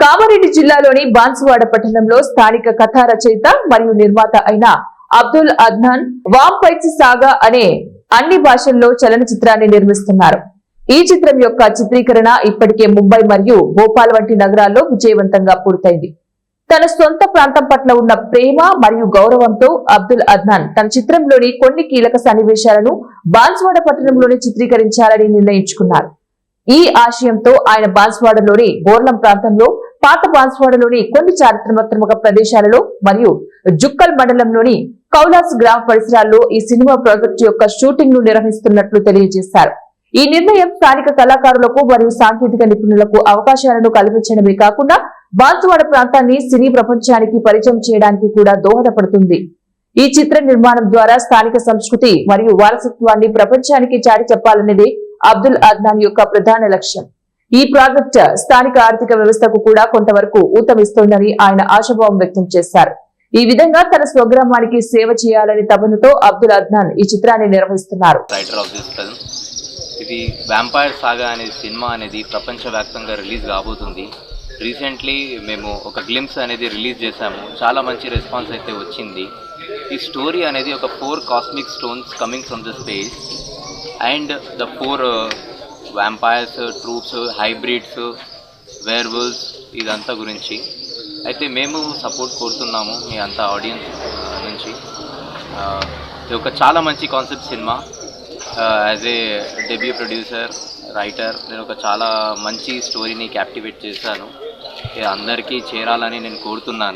కామారెడ్డి జిల్లాలోని బాన్సువాడ పట్టణంలో స్థానిక కథా రచయిత మరియు నిర్మాత అయిన అబ్దుల్ అద్నాన్ వాంపైట్స్ సాగా అనే అన్ని భాషల్లో చలనచిత్రాన్ని నిర్మిస్తున్నారు. ఈ చిత్రం యొక్క చిత్రీకరణ ఇప్పటికే ముంబై మరియు భోపాల్ వంటి నగరాల్లో విజయవంతంగా పూర్తయింది. తన సొంత ప్రాంతం పట్ల ఉన్న ప్రేమ మరియు గౌరవంతో అబ్దుల్ అద్నాన్ తన చిత్రంలోని కొన్ని కీలక సన్నివేశాలను బాన్సువాడ పట్టణంలోనే చిత్రీకరించాలని నిర్ణయించుకున్నారు. ఈ ఆశయంతో ఆయన బాన్సువాడలోని బోర్లం ప్రాంతంలో, పాత బాన్సువాడలోని కొన్ని చారిత్రాత్మక ప్రదేశాలలో మరియు జుక్కల్ మండలంలోని కౌలాస్ గ్రామ పరిసరాల్లో ఈ సినిమా ప్రాజెక్టు యొక్క షూటింగ్ ను నిర్వహిస్తున్నట్లు తెలియజేశారు. ఈ నిర్ణయం స్థానిక కళాకారులకు మరియు సాంకేతిక నిపుణులకు అవకాశాలను కల్పించడమే కాకుండా బాన్సువాడ ప్రాంతాన్ని సినీ ప్రపంచానికి పరిచయం చేయడానికి కూడా దోహదపడుతుంది. ఈ చిత్ర నిర్మాణం ద్వారా స్థానిక సంస్కృతి మరియు వారసత్వాన్ని ప్రపంచానికి చాటి చెప్పాలనేది అబ్దుల్ అద్నాన్ యొక్క ప్రధాన లక్ష్యం. ఈ ప్రాజెక్ట్ స్థానిక ఆర్థిక వ్యవస్థకు కూడా కొంతవరకు ఊతమిస్తోందని ఆయన ఆశాభావం వ్యక్తం చేశారు. ఈ విధంగా తన స్వగ్రామానికి సేవ చేయాలని తపనతో అబ్దుల్ అద్నాన్ ఈ చిత్రాన్ని నిర్వహిస్తున్నారు. ఇది వ్యాంపైర్ సాగా అనే సినిమా అనేది ప్రపంచవ్యాప్తంగా రిలీజ్ కాబోతుంది. రీసెంట్లీ మేము ఒక గ్లింప్స్ అనేది రిలీజ్ చేశాము. చాలా మంచి రెస్పాన్స్ అయితే వచ్చింది. ఈ స్టోరీ అనేది ఒక 4 cosmic stones coming from the space and the 4 vampires, troops, hybrids, werewolves ఇదంతా గురించి అయితే మేము సపోర్ట్ కోరుతున్నాము మీ అంతా ఆడియన్స్ నుంచి. ఇది ఒక చాలా మంచి concept cinema. As a debut producer, writer నేను ఒక చాలా మంచి స్టోరీని క్యాప్టివేట్ చేశాను. అందరికీ చేరాలని నేను కోరుతున్నాను.